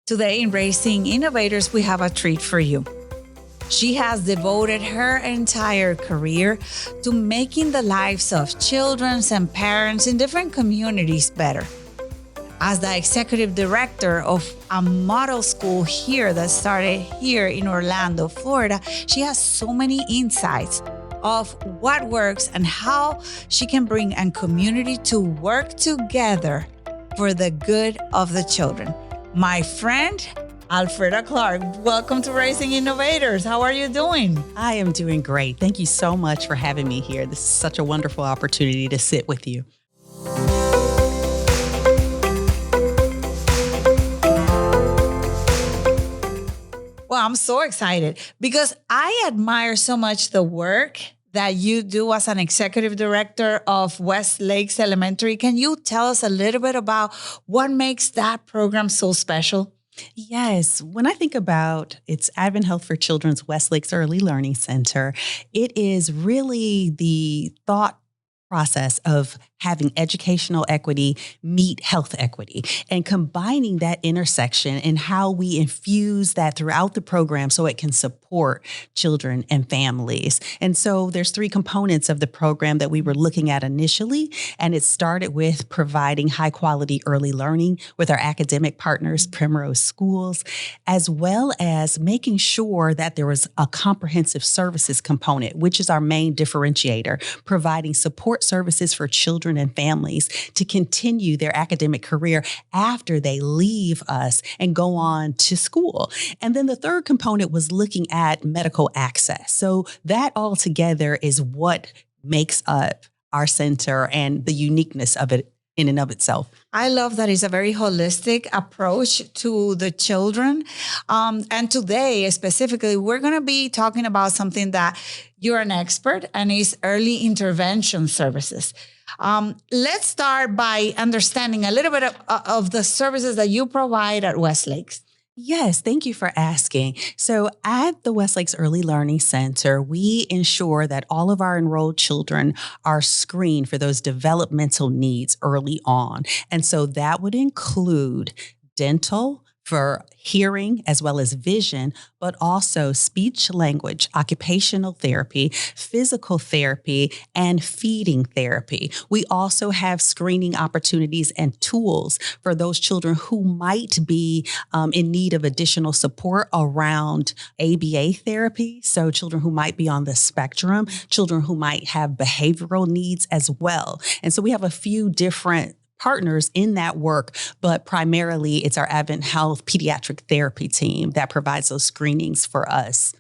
Today in Raising Innovators, we have a treat for you. She has devoted her entire career to making the lives of children and parents in different communities better. As the executive director of a model school here that started here in Orlando, Florida, she has so many insights of what works and how she can bring a community to work together for the good of the children. My friend, Alfreda Clark, welcome to Raising Innovators. How are you doing? I am doing great. Thank you so much for having me here. This is such a wonderful opportunity to sit with you. Well, I'm so excited because I admire so much the work that you do as an executive director of West Lakes Elementary. Can you tell us a little bit about what makes that program so special? Yes. When I think about it's AdventHealth for Children's West Lakes Early Learning Center, it is really the thought process of having educational equity meet health equity and combining that intersection and how we infuse that throughout the program so it can support children and families. And so there's three components of the program that we were looking at initially, and it started with providing high quality early learning with our academic partners, Primrose Schools, as well as making sure that there was a comprehensive services component, which is our main differentiator, providing support services for children and families to continue their academic career after they leave us and go on to school. And then the third component was looking at medical access. So that all together is what makes up our center and the uniqueness of it in and of itself. I love that it's a very holistic approach to the children. And today, specifically, we're going to be talking about something that you're an expert and is early intervention services. Let's start by understanding a little bit of the services that you provide at West Lakes. Yes, thank you for asking. So at the West Lakes Early Learning Center, we ensure that all of our enrolled children are screened for those developmental needs early on. And so that would include dental, for hearing as well as vision, but also speech language, occupational therapy, physical therapy, and feeding therapy. We also have screening opportunities and tools for those children who might be in need of additional support around ABA therapy. So children who might be on the spectrum, children who might have behavioral needs as well. And so we have a few different partners in that work, but primarily it's our AdventHealth pediatric therapy team that provides those screenings for us.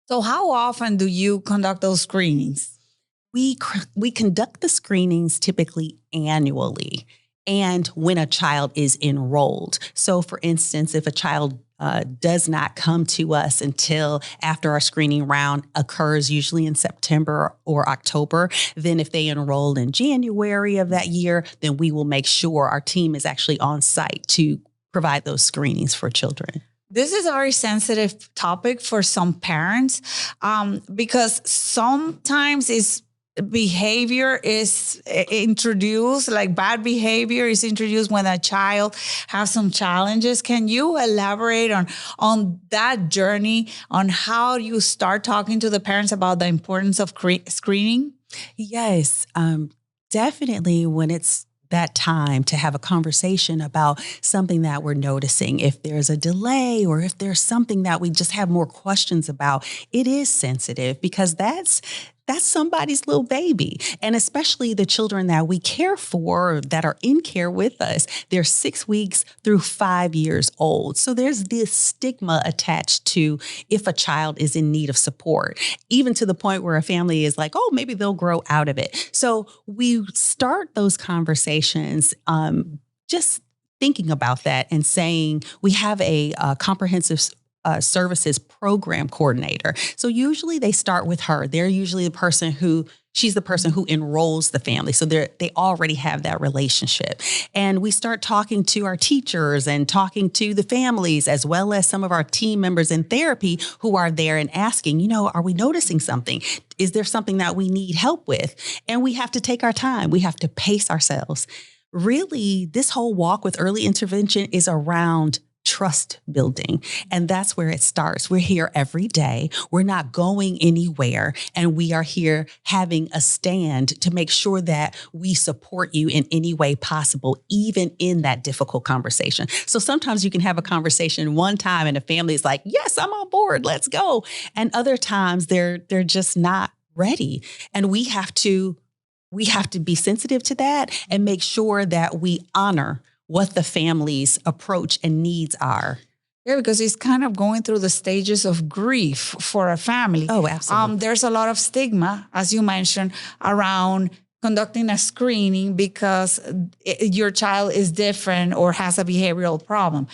So how often do you conduct those screenings? We conduct the screenings typically annually and when a child is enrolled. So for instance, if a child does not come to us until after our screening round occurs, usually in September or October. Then if they enroll in January of that year, then we will make sure our team is actually on site to provide those screenings for children. This is a very sensitive topic for some parents because sometimes behavior is introduced, like bad behavior is introduced when a child has some challenges. Can you elaborate on that journey, on how you start talking to the parents about the importance of screening? Yes, definitely when it's that time to have a conversation about something that we're noticing. If there's a delay or if there's something that we just have more questions about, it is sensitive because that's somebody's little baby. And especially the children that we care for that are in care with us, they're 6 weeks through 5 years old. So there's this stigma attached to if a child is in need of support, even to the point where a family is like, oh, maybe they'll grow out of it. So we start those conversations just thinking about that and saying we have a comprehensive services program coordinator. So usually they start with her. They're usually she's the person who enrolls the family. So they already have that relationship. And we start talking to our teachers and talking to the families, as well as some of our team members in therapy who are there and asking, are we noticing something? Is there something that we need help with? And we have to take our time. We have to pace ourselves. Really, this whole walk with early intervention is around trust building. And that's where it starts. We're here every day. We're not going anywhere. And we are here having a stand to make sure that we support you in any way possible, even in that difficult conversation. So sometimes you can have a conversation one time and a family is like, yes, I'm on board. Let's go. And other times they're just not ready. And we have to be sensitive to that and make sure that we honor what the family's approach and needs are. Yeah, because it's kind of going through the stages of grief for a family. Oh, absolutely. There's a lot of stigma, as you mentioned, around conducting a screening because your child is different or has a behavioral problem.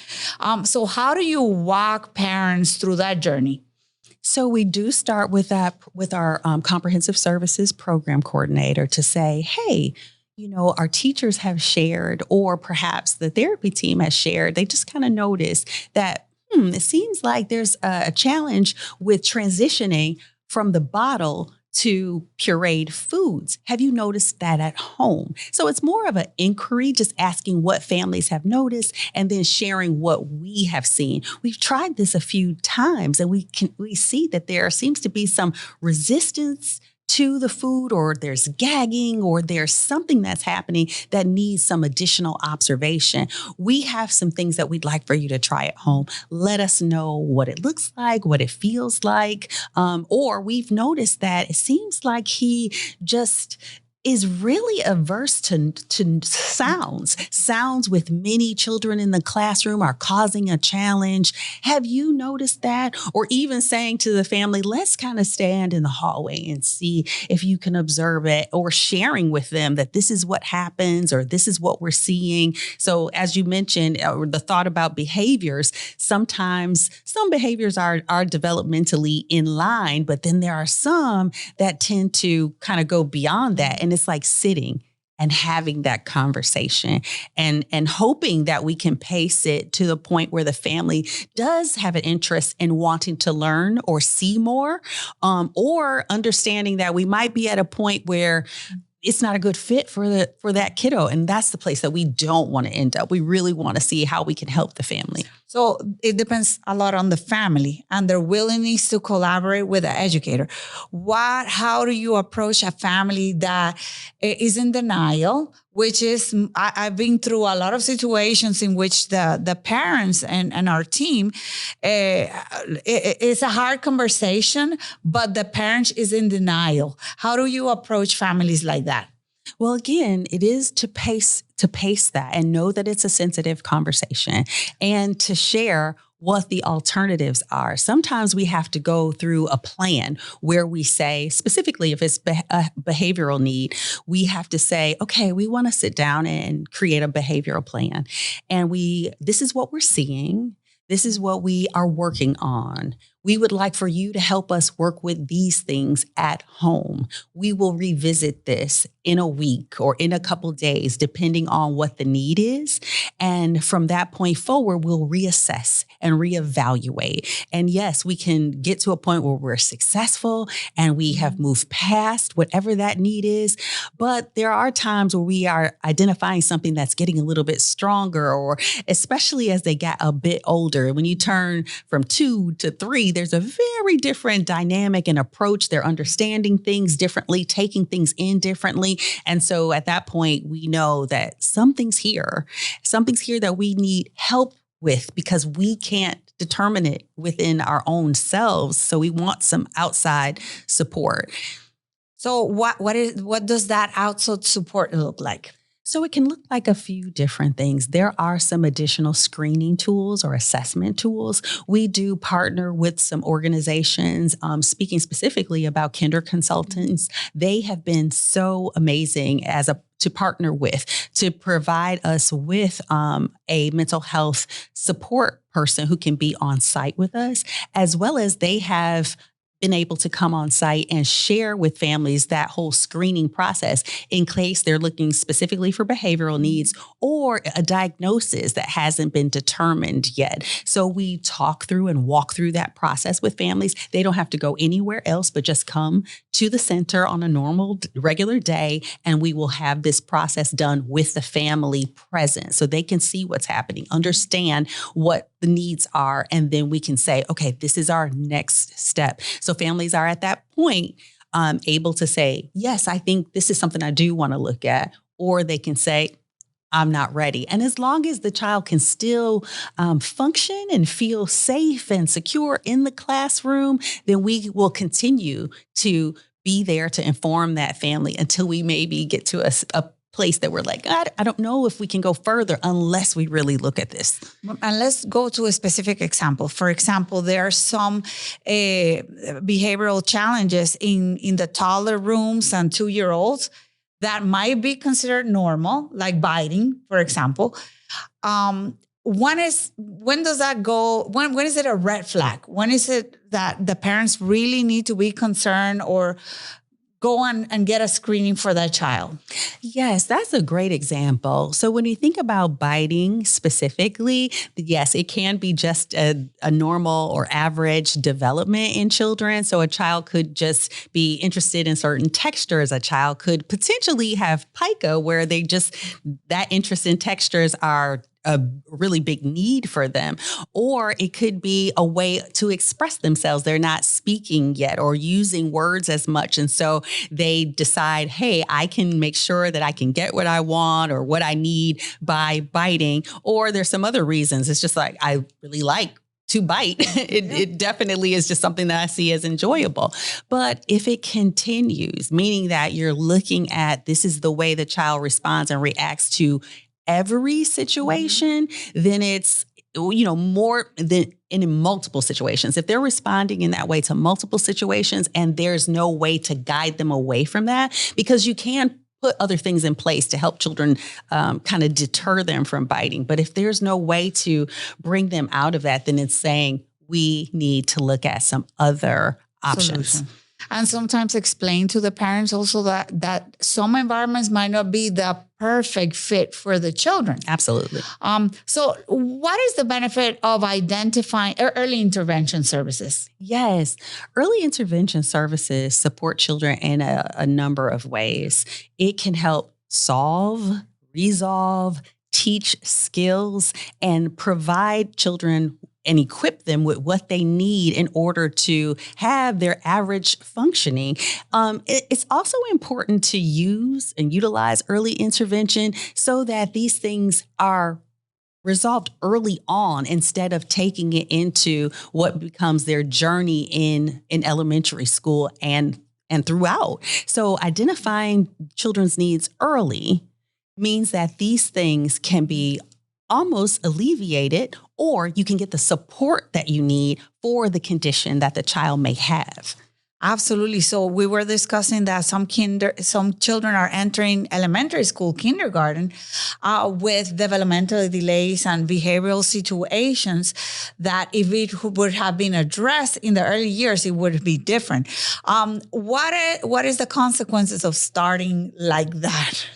So how do you walk parents through that journey? So we do start with our comprehensive services program coordinator to say, hey, our teachers have shared, or perhaps the therapy team has shared, they just kind of noticed that, it seems like there's a challenge with transitioning from the bottle to pureed foods. Have you noticed that at home? So it's more of an inquiry, just asking what families have noticed and then sharing what we have seen. We've tried this a few times and we see that there seems to be some resistance to the food, or there's gagging, or there's something that's happening that needs some additional observation. We have some things that we'd like for you to try at home. Let us know what it looks like, what it feels like. Or we've noticed that it seems like he just is really averse to sounds. Sounds with many children in the classroom are causing a challenge. Have you noticed that? Or even saying to the family, let's kind of stand in the hallway and see if you can observe it, or sharing with them that this is what happens or this is what we're seeing. So as you mentioned, or the thought about behaviors, sometimes some behaviors are developmentally in line, but then there are some that tend to kind of go beyond that. And it's like sitting and having that conversation and hoping that we can pace it to the point where the family does have an interest in wanting to learn or see more, or understanding that we might be at a point where it's not a good fit for that kiddo. And that's the place that we don't want to end up. We really want to see how we can help the family. So it depends a lot on the family and their willingness to collaborate with the educator. How do you approach a family that is in denial, which is, I've been through a lot of situations in which the parents and our team, it's a hard conversation, but the parent is in denial. How do you approach families like that? Well, again, it is to pace that and know that it's a sensitive conversation and to share what the alternatives are. Sometimes we have to go through a plan where we say, specifically if it's a behavioral need, we have to say, okay, we want to sit down and create a behavioral plan. And this is what we're seeing. This is what we are working on. We would like for you to help us work with these things at home. We will revisit this in a week or in a couple days, depending on what the need is. And from that point forward, we'll reassess and reevaluate. And yes, we can get to a point where we're successful and we have moved past whatever that need is. But there are times where we are identifying something that's getting a little bit stronger, or especially as they get a bit older. When you turn from 2 to 3, there's a very different dynamic and approach. They're understanding things differently, taking things in differently. And so at that point, we know that something's here that we need help with because we can't determine it within our own selves. So we want some outside support. So what does that outside support look like? So it can look like a few different things. There are some additional screening tools or assessment tools. We do partner with some organizations, speaking specifically about kinder consultants. They have been so amazing to partner with, to provide us with a mental health support person who can be on site with us, as well as they have been able to come on site and share with families that whole screening process in case they're looking specifically for behavioral needs or a diagnosis that hasn't been determined yet. So we talk through and walk through that process with families. They don't have to go anywhere else, but just come to the center on a normal, regular day, and we will have this process done with the family present so they can see what's happening, understand what the needs are, and then we can say, okay, this is our next step. So families are at that point able to say, yes, I think this is something I do want to look at, or they can say, I'm not ready. And as long as the child can still function and feel safe and secure in the classroom, then we will continue to be there to inform that family until we maybe get to a place that we're like, I don't know if we can go further unless we really look at this. And let's go to a specific example. For example, there are some behavioral challenges in the toddler rooms and 2-year-olds that might be considered normal, like biting, for example. When does that go? When is it a red flag? When is it that the parents really need to be concerned or go on and get a screening for that child? Yes, that's a great example. So when you think about biting specifically, yes, it can be just a normal or average development in children. So a child could just be interested in certain textures. A child could potentially have pica where that interest in textures are a really big need for them. Or it could be a way to express themselves. They're not speaking yet or using words as much. And so they decide, hey, I can make sure that I can get what I want or what I need by biting. Or there's some other reasons. It's just like, I really like to bite. It definitely is just something that I see as enjoyable. But if it continues, meaning that you're looking at this is the way the child responds and reacts to every situation, then it's, more than in multiple situations. If they're responding in that way to multiple situations and there's no way to guide them away from that, because you can put other things in place to help children kind of deter them from biting. But if there's no way to bring them out of that, then it's saying we need to look at some other options. Solution. And sometimes explain to the parents also that some environments might not be the perfect fit for the children. Absolutely. So what is the benefit of identifying early intervention services? Yes. Early intervention services support children in a number of ways. It can help solve, resolve, teach skills, and provide children and equip them with what they need in order to have their average functioning. It's also important to use and utilize early intervention so that these things are resolved early on instead of taking it into what becomes their journey in elementary school and throughout. So identifying children's needs early means that these things can be almost alleviated, or you can get the support that you need for the condition that the child may have. Absolutely. So we were discussing that some children are entering elementary school, kindergarten, with developmental delays and behavioral situations that if it would have been addressed in the early years, it would be different. What is the consequences of starting like that?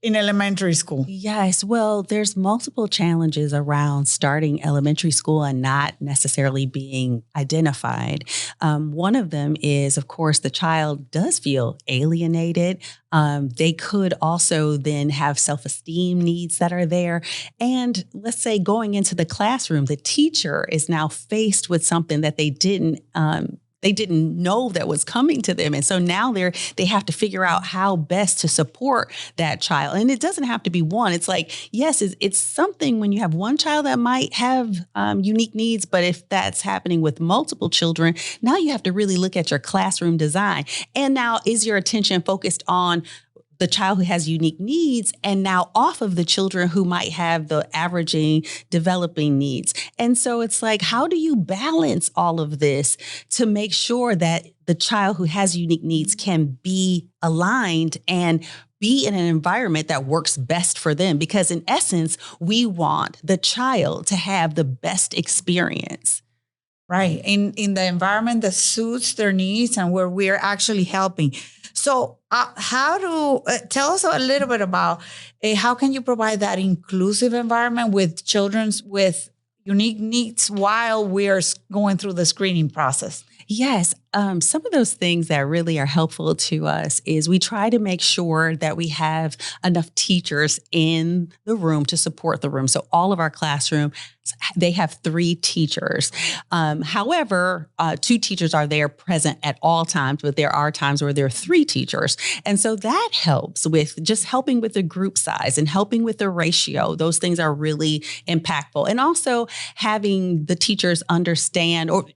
In elementary school? Yes. Well, there's multiple challenges around starting elementary school and not necessarily being identified. One of them is, of course, the child does feel alienated. They could also then have self-esteem needs that are there. And let's say going into the classroom, the teacher is now faced with something that they didn't know that was coming to them. And so now they have to figure out how best to support that child. And it doesn't have to be one. It's like, yes, it's something when you have one child that might have unique needs, but if that's happening with multiple children, now you have to really look at your classroom design. And now is your attention focused on the child who has unique needs and now off of the children who might have the averaging developing needs. And so it's like, how do you balance all of this to make sure that the child who has unique needs can be aligned and be in an environment that works best for them? Because in essence, we want the child to have the best experience. Right. In the environment that suits their needs and where we're actually helping. So tell us a little bit about how can you provide that inclusive environment with children with unique needs while we're going through the screening process? Yes. Some of those things that really are helpful to us is we try to make sure that we have enough teachers in the room to support the room. So all of our classroom, they have 3 teachers. However, 2 teachers are there present at all times, but there are times where there are 3 teachers. And so that helps with just helping with the group size and helping with the ratio. Those things are really impactful. And also having the teachers understand, or,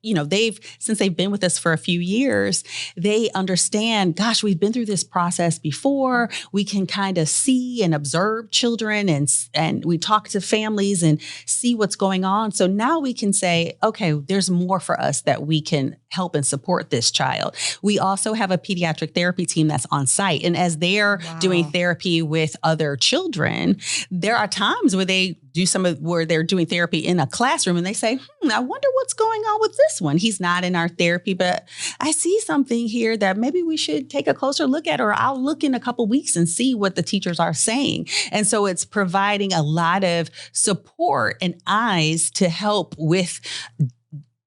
since they've been with us for a few years, they understand, gosh, we've been through this process before. We can kind of see and observe children, and we talk to families and see what's going on. So now we can say, okay, there's more for us that we can help and support this child. We also have a pediatric therapy team that's on site. And as they're doing therapy with other children, there are times where they do where they're doing therapy in a classroom and they say, I wonder what's going on with this one. He's not in our therapy, but I see something here that maybe we should take a closer look at, or I'll look in a couple weeks and see what the teachers are saying. And so it's providing a lot of support and eyes to help with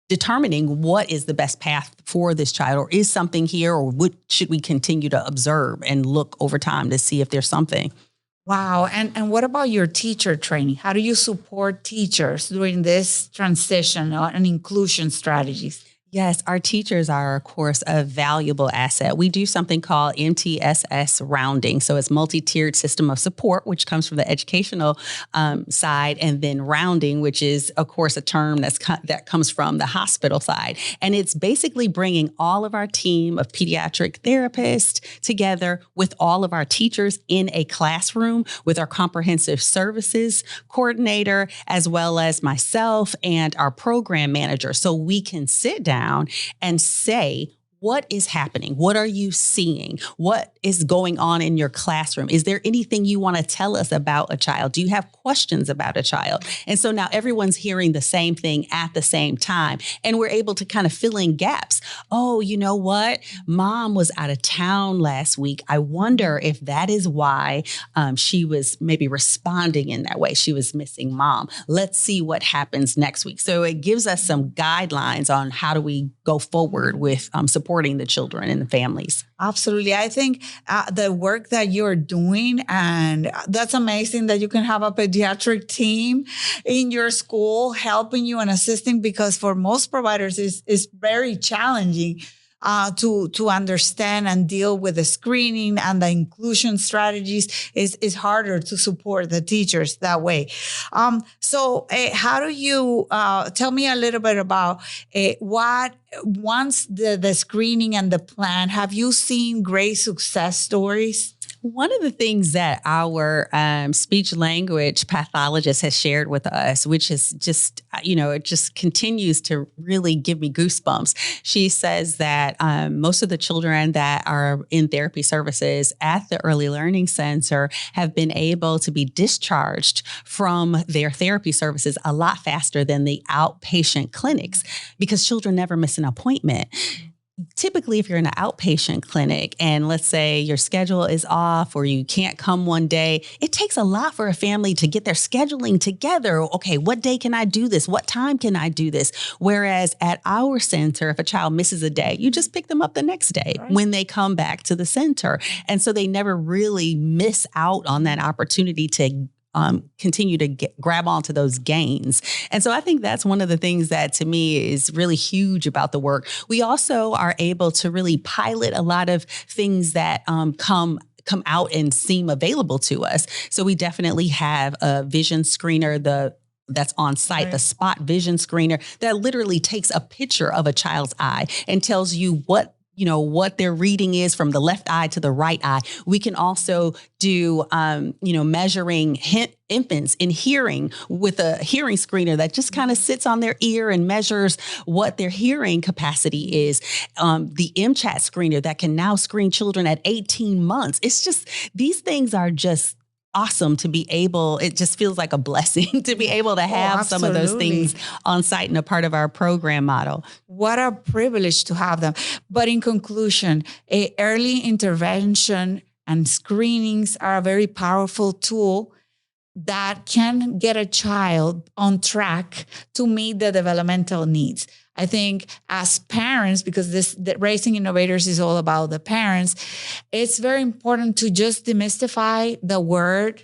determining what is the best path for this child, or is something here, or what should we continue to observe and look over time to see if there's something. Wow. And what about your teacher training? How do you support teachers during this transition and inclusion strategies? Yes, our teachers are, of course, a valuable asset. We do something called MTSS rounding. So it's multi-tiered system of support, which comes from the educational side, and then rounding, which is, of course, a term that comes from the hospital side. And it's basically bringing all of our team of pediatric therapists together with all of our teachers in a classroom with our comprehensive services coordinator, as well as myself and our program manager. So we can sit down and say, what is happening? What are you seeing? What is going on in your classroom? Is there anything you want to tell us about a child? Do you have questions about a child? And so now everyone's hearing the same thing at the same time. And we're able to kind of fill in gaps. Oh, you know what? Mom was out of town last week. I wonder if that is why she was maybe responding in that way. She was missing mom. Let's see what happens next week. So it gives us some guidelines on how do we go forward with supporting the children and the families. Absolutely. I think the work that you're doing, and that's amazing that you can have a pediatric team in your school helping you and assisting, because for most providers it's very challenging to understand and deal with the screening and the inclusion strategies. Is harder to support the teachers that way. So how do you tell me a little bit about what, once the screening and the plan, have you seen great success stories? One of the things that our speech language pathologist has shared with us, which is just, it just continues to really give me goosebumps. She says that most of the children that are in therapy services at the Early Learning Center have been able to be discharged from their therapy services a lot faster than the outpatient clinics, because children never miss an appointment. Typically, if you're in an outpatient clinic and let's say your schedule is off or you can't come one day, it takes a lot for a family to get their scheduling together. Okay, what day can I do this? What time can I do this? Whereas at our center, if a child misses a day, you just pick them up the next day when they come back to the center. And so they never really miss out on that opportunity to continue to grab onto those gains. And so I think that's one of the things that to me is really huge about the work. We also are able to really pilot a lot of things that come out and seem available to us. So we definitely have a vision screener, that's on site, the spot vision screener that literally takes a picture of a child's eye and tells you what their reading is from the left eye to the right eye. We can also do, measuring infants in hearing with a hearing screener that just kind of sits on their ear and measures what their hearing capacity is. The MCHAT screener that can now screen children at 18 months. It's just, these things are just awesome to be able, it just feels like a blessing to be able to have some of those things on site and a part of our program model. What a privilege to have them. But in conclusion, early intervention and screenings are a very powerful tool that can get a child on track to meet the developmental needs. I think as parents, because raising innovators is all about the parents, it's very important to just demystify the word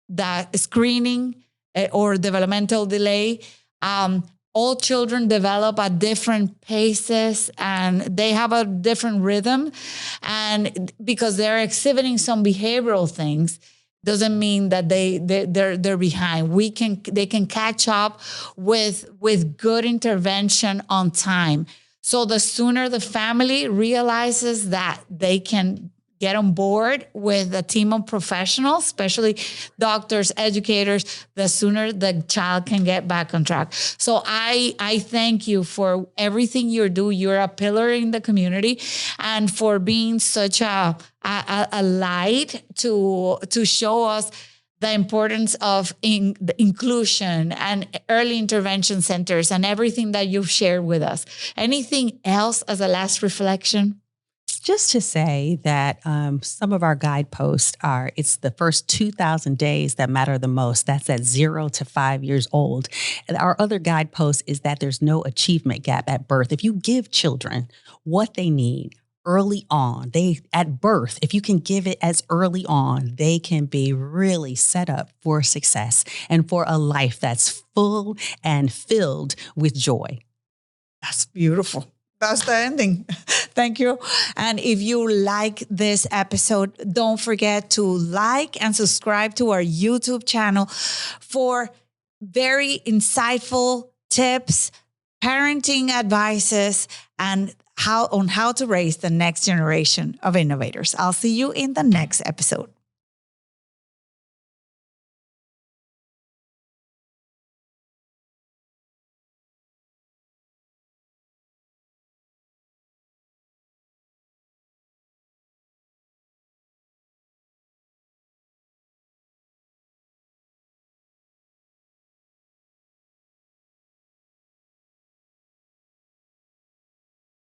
that screening or developmental delay. All children develop at different paces and they have a different rhythm. And because they're exhibiting some behavioral things, doesn't mean that they're behind. They can catch up with good intervention on time. So the sooner the family realizes that they can get on board with a team of professionals, especially doctors, educators, the sooner the child can get back on track. So I thank you for everything you do. You're a pillar in the community and for being such a light to show us the importance of the inclusion and early intervention centers and everything that you've shared with us. Anything else as a last reflection? Just to say that some of our guideposts are, it's the first 2,000 days that matter the most. That's at 0 to 5 years old. And our other guidepost is that there's no achievement gap at birth. If you give children what they need early on, at birth, if you can give it as early on, they can be really set up for success and for a life that's full and filled with joy. That's beautiful. That's the ending. Thank you. And if you like this episode, don't forget to like and subscribe to our YouTube channel for very insightful tips, parenting advices, and how to raise the next generation of innovators. I'll see you in the next episode.